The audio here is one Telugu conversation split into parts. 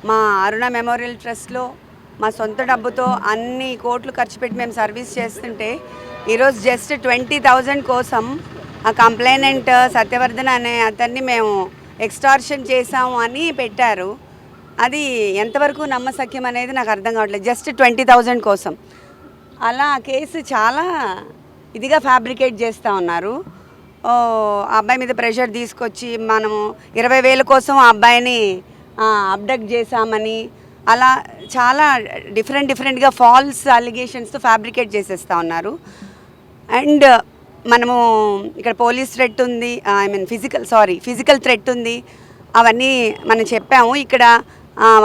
మా అరుణ మెమోరియల్ ట్రస్ట్లో మా సొంత డబ్బుతో అన్ని కోట్లు ఖర్చు పెట్టి మేము సర్వీస్ చేస్తుంటే ఈరోజు జస్ట్ 20,000 కోసం ఆ కంప్లైనెంట్ సత్యవర్ధన్ అనే అతన్ని మేము ఎక్స్టార్షన్ చేసాము అని పెట్టారు. అది ఎంతవరకు నమ్మశక్యం అనేది నాకు అర్థం కావట్లేదు. జస్ట్ 20,000 కోసం అలా కేసు చాలా ఇదిగా ఫ్యాబ్రికేట్ చేస్తూ ఉన్నారు. ఆ అబ్బాయి మీద ప్రెషర్ తీసుకొచ్చి మనము 20,000 కోసం ఆ అబ్బాయిని అబ్డక్ట్ చేశామని అలా చాలా డిఫరెంట్గా ఫాల్స్ అలిగేషన్స్తో ఫ్యాబ్రికేట్ చేసేస్తూ ఉన్నారు. అండ్ మనము ఇక్కడ పోలీస్ థ్రెట్ ఉంది, ఫిజికల్ థ్రెట్ ఉంది, అవన్నీ మనం చెప్పాము. ఇక్కడ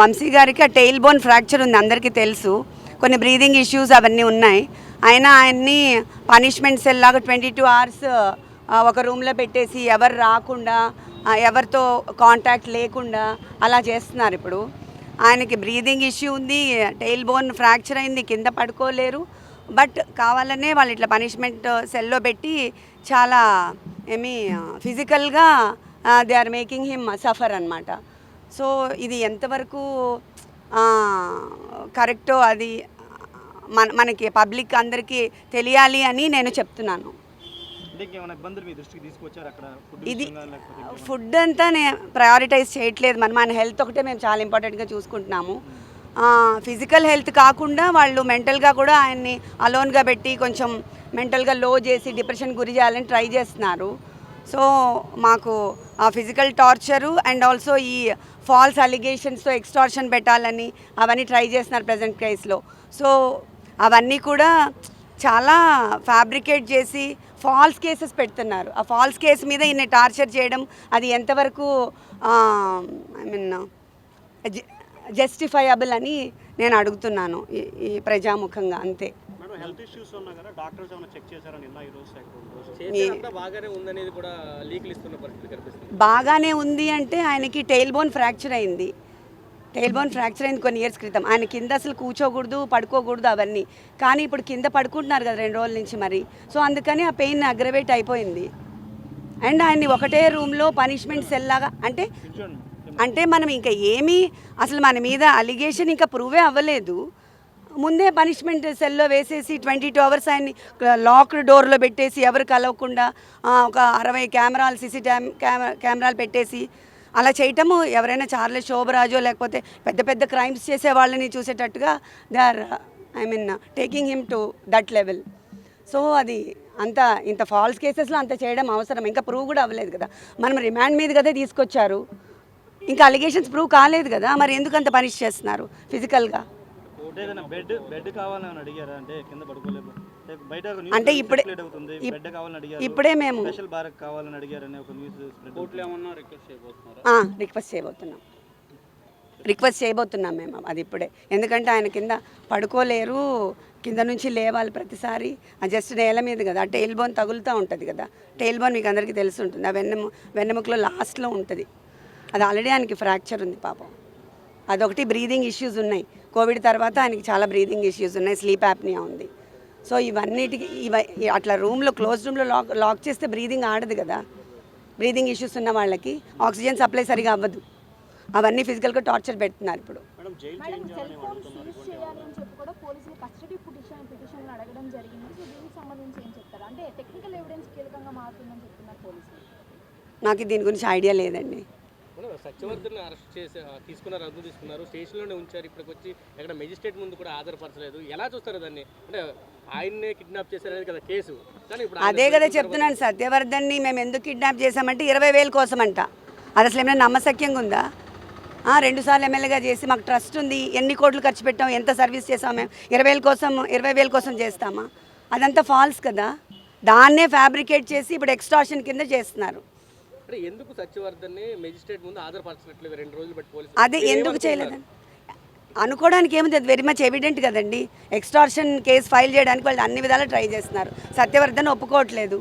వంశీ గారికి ఆ టెయిల్ బోన్ ఫ్రాక్చర్ ఉంది, అందరికీ తెలుసు. కొన్ని బ్రీదింగ్ ఇష్యూస్ అవన్నీ ఉన్నాయి. అయినా ఆయన్ని పనిష్మెంట్ సెల్ లాగా 22 hours ఒక రూమ్లో పెట్టేసి ఎవరు రాకుండా ఎవరితో కాంటాక్ట్ లేకుండా అలా చేస్తున్నారు. ఇప్పుడు ఆయనకి బ్రీదింగ్ ఇష్యూ ఉంది, టెయిల్ బోన్ ఫ్రాక్చర్ అయింది, కింద పడుకోలేరు. బట్ కావాలనే వాళ్ళు ఇట్లా పనిష్మెంట్ సెల్లో పెట్టి చాలా ఫిజికల్గా they are making him suffer అనమాట. సో ఇది ఎంతవరకు కరెక్టో అది మనకి పబ్లిక్ అందరికీ తెలియాలి అని నేను చెప్తున్నాను. ఇది ఫుడ్ అంతా నేను ప్రయారిటైజ్ చేయట్లేదు. మన హెల్త్ ఒకటే మేము చాలా ఇంపార్టెంట్గా చూసుకుంటున్నాము. ఫిజికల్ హెల్త్ కాకుండా వాళ్ళు మెంటల్గా కూడా ఆయన్ని అలోన్గా పెట్టి కొంచెం మెంటల్గా లో చేసి డిప్రెషన్ గురి చేయాలని ట్రై చేస్తున్నారు. సో మాకు ఆ ఫిజికల్ టార్చరు అండ్ ఆల్సో ఈ ఫాల్స్ అలిగేషన్స్తో ఎక్స్టార్షన్ పెట్టాలని అవన్నీ ట్రై చేస్తున్నారు ప్రజెంట్ కేసులో. సో అవన్నీ కూడా చాలా ఫ్యాబ్రికేట్ చేసి ఫాల్స్ కేసెస్ పెడుతున్నారు. ఆ ఫాల్స్ కేసు మీద ఈయన టార్చర్ చేయడం అది ఎంతవరకు జస్టిఫైయబుల్ అని నేను అడుగుతున్నాను ఈ ప్రజాముఖంగా. అంతే. బాగానే ఉంది అంటే ఆయనకి టెయిల్ బోన్ ఫ్రాక్చర్ అయింది. కొన్ని ఇయర్స్ క్రితం. ఆయన కింద అసలు కూర్చోకూడదు, పడుకోకూడదు అవన్నీ. కానీ ఇప్పుడు కింద పడుకుంటున్నారు కదా 2 రోజుల నుంచి మరి. సో అందుకని ఆ పెయిన్ అగ్రవేట్ అయిపోయింది. అండ్ ఆయన్ని ఒకటే రూమ్లో పనిష్మెంట్ సెల్ లాగా అంటే మనం ఇంకా ఏమీ అసలు మన మీద అలిగేషన్ ఇంకా ప్రూవే అవ్వలేదు. ముందే పనిష్మెంట్ సెల్లో వేసేసి 22 hours ఆయన్ని లాక్డ్ డోర్లో పెట్టేసి ఎవరు కలవకుండా ఒక 60 కెమెరాలు కెమెరాలు పెట్టేసి అలా చేయటము ఎవరైనా చార్లెస్ శోభరాజో లేకపోతే పెద్ద క్రైమ్స్ చేసే వాళ్ళని చూసేటట్టుగా they are taking him to that level. So అది ఇంత ఫాల్స్ కేసెస్లో అంత చేయడం అవసరం? ఇంకా ప్రూవ్ కూడా అవ్వలేదు కదా. మనం రిమాండ్ మీద కదా తీసుకొచ్చారు, ఇంకా అలిగేషన్స్ ప్రూవ్ కాలేదు కదా. మరి ఎందుకు అంత పనిష్ చేస్తున్నారు ఫిజికల్గా? అంటే ఇప్పుడే మేము రిక్వెస్ట్ చేయబోతున్నాం మేము అది ఇప్పుడే. ఎందుకంటే ఆయన కింద పడుకోలేరు, కింద నుంచి లేవాలి ప్రతిసారి. జస్ట్ నేల మీద కదా, టెయిల్ బోన్ తగులుతూ ఉంటుంది కదా. టెయిల్ బోన్ మీకు అందరికీ తెలిసి ఉంటుంది, ఆ వెన్నెముకలో లాస్ట్లో ఉంటుంది. అది ఆల్రెడీ ఆయనకి ఫ్రాక్చర్ ఉంది పాపం. అదొకటి. బ్రీదింగ్ ఇష్యూస్ ఉన్నాయి. కోవిడ్ తర్వాత ఆయనకి చాలా బ్రీదింగ్ ఇష్యూస్ ఉన్నాయి, స్లీప్ యాప్నియా ఉంది. సో ఇవన్నిటికి అట్లా క్లోజ్ రూమ్లో లాక్ చేస్తే బ్రీదింగ్ ఆడదు కదా. బ్రీదింగ్ ఇష్యూస్ ఉన్న వాళ్ళకి ఆక్సిజన్ సప్లై సరిగా అవ్వదు. అవన్నీ ఫిజికల్గా టార్చర్ పెడుతున్నారు ఇప్పుడు. నాకు దీని గురించి ఐడియా లేదండి. సత్యవర్ధన్ అరెస్ట్ చేసి తీసుకున్నారు, స్టేషన్లోనే ఉంచారు. ఇప్పటికి వచ్చి ఎక్కడ మెజిస్ట్రేట్ ముందు కూడా ఆధారపరచలేదు. ఎలా చూస్తారు దాన్ని? అంటే ఆయన్నే కిడ్నాప్ చేశారనేది కదా కేసు. కానీ ఇప్పుడు అదే కదా చెప్తున్నాను. సత్యవర్ధన్ని మేము ఎందుకు కిడ్నాప్ చేశామంటే 20,000 కోసం అంట. అది అసలు ఏమైనా నమ్మశక్యంగా ఉందా? 2 సార్లు ఎమ్మెల్యేగా చేసి మాకు ట్రస్ట్ ఉంది, ఎన్ని కోట్లు ఖర్చు పెట్టాం, ఎంత సర్వీస్ చేసాం మేము. 20,000 కోసం చేస్తామా? అదంతా ఫాల్స్ కదా. దాన్నే ఫ్యాబ్రికేట్ చేసి ఇప్పుడు ఎక్స్టార్షన్ కింద చేస్తున్నారు. ఎందుకు సత్యవర్ధన్ని మెజిస్ట్రేట్ ముందు ఆధారపరచట్లేదు 2 రోజులు బట్టి పోలీసులు? అదే ఎందుకు చేయలేదని అనుకోవడానికి ఏముంది, అది వెరీ మచ్ ఎవిడెంట్ కదండి. ఎక్స్టార్షన్ కేసు ఫైల్ చేయడానికి వాళ్ళు అన్ని విధాలు ట్రై చేస్తున్నారు. సత్యవర్ధన్ ఒప్పుకోవట్లేదు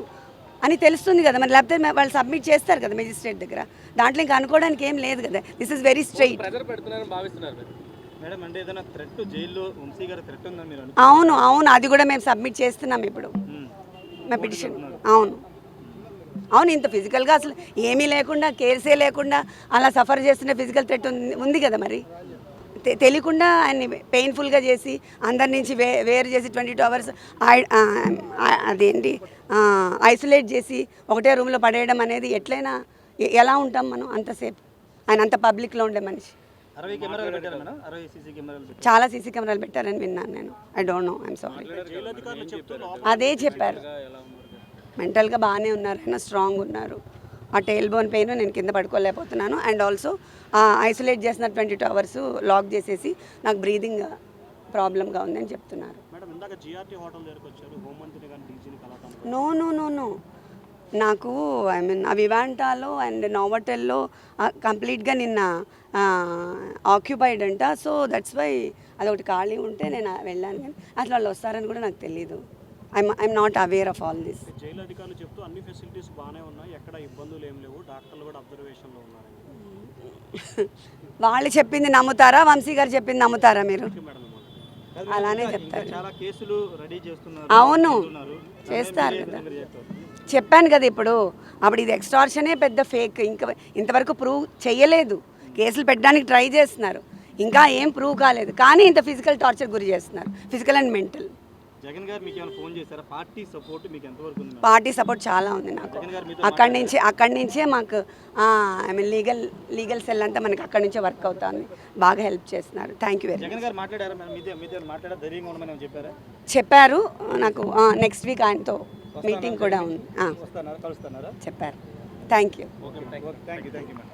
అని తెలుస్తుంది కదా మరి. లేకపోతే వాళ్ళు సబ్మిట్ చేస్తారు కదా మెజిస్ట్రేట్ దగ్గర. దాంట్లో ఇంకా అనుకోవడానికి ఏం లేదు కదా. This is very straight. అవును, అది కూడా మేము సబ్మిట్ చేస్తున్నాం ఇప్పుడు మా పిటిషన్. అవును, ఇంత ఫిజికల్గా అసలు ఏమీ లేకుండా, కేర్సే లేకుండా అలా సఫర్ చేస్తున్న ఫిజికల్ థ్రెట్ ఉంది కదా మరి. తెలియకుండా ఆయన్ని పెయిన్ఫుల్గా చేసి అందరి నుంచి వేరు చేసి 22 అవర్స్ అదేంటి ఐసోలేట్ చేసి ఒకటే రూమ్లో పడేయడం అనేది ఎట్లయినా ఎలా ఉంటాం మనం అంతసేపు? ఆయన అంత పబ్లిక్లో ఉండే మనిషి. 60 కెమెరాలు పెట్టారు మేడం, 60 సీసీ కెమెరాలు పెట్టారు. చాలా సీసీ కెమెరాలు పెట్టారని విన్నాను నేను. I don't know, I'm sorry. అదే చెప్పారు, మెంటల్గా బాగానే ఉన్నారు, ఆయన స్ట్రాంగ్ ఉన్నారు. ఆ టైల్ బోన్ పెయిన్ నేను కింద పడుకోలేకపోతున్నాను. అండ్ ఆల్సో ఐసోలేట్ చేసిన 22 అవర్స్ లాక్ చేసేసి నాకు బ్రీదింగ్ ప్రాబ్లంగా ఉందని చెప్తున్నారు. మేడం ఇందాక జిఆర్టీ హోటల్ దగ్గరకు వచ్చారు, హోంమంత్రి గారిని డీజీని కలవటానికి. నో నో నో నో నాకు ఐ మీన్ ఆ వివాంటాలో అండ్ నోవటెల్లో కంప్లీట్గా నిన్న ఆక్యుపైడ్ అంట. సో దట్స్ వై అదొకటి ఖాళీ ఉంటే నేను వెళ్ళాను, కానీ అసలు వాళ్ళు వస్తారని కూడా నాకు తెలీదు. I'm not aware of all this. Jail అధికారులు చెప్తూ అన్ని ఫెసిలిటీస్ బాగానే ఉన్నాయి, ఎక్కడ ఇబ్బందులు ఏం లేవు, డాక్టర్లు కూడా అబ్జర్వేషన్లో ఉన్నారు. వాళ్ళు చెప్పింది నమ్ముతారా, వంశీ గారు చెప్పింది నమ్ముతారా మీరు? మేడం అలానే చెప్తారు. చాలా కేసులు రెడీ చేస్తున్నారు. అవును, చేస్తారు కదా. చెప్పాను కదా ఇప్పుడు. అప్పుడు ఇది ఎక్స్టార్షనే పెద్ద ఫేక్. ఇంకా ఇంతవరకు ప్రూవ్ చేయలేదు. కేసులు పెట్టడానికి ట్రై చేస్తున్నారు, ఇంకా ఏం ప్రూవ్ కాలేదు. కానీ ఇంత ఫిజికల్ టార్చర్ గురి చేస్తున్నారు, ఫిజికల్ అండ్ మెంటల్. జగన్ గారు మీకు ఏమైనా ఫోన్ చేశారా? పార్టీ సపోర్ట్ మీకు ఎంతవరకు ఉంది? పార్టీ సపోర్ట్ చాలా ఉంది నాకు. అక్కడి నుంచే మాకు ఐ మీన్ లీగల్ సెల్ అంతా మనకి అక్కడి నుంచే వర్క్ అవుతుంది, బాగా హెల్ప్ చేస్తున్నారు. Thank you very much. Jagan గారు మాట్లాడారా మేడం? మీతో మాట్లాడారు, ధైర్యంగా ఉండమని చెప్పారా? చెప్పారు నాకు. నెక్స్ట్ వీక్ ఆయనతో మీటింగ్ కూడా ఉంది. వస్తున్నారా, కలుస్తున్నారా? చెప్పారు. Thank you. Okay, thank you madam.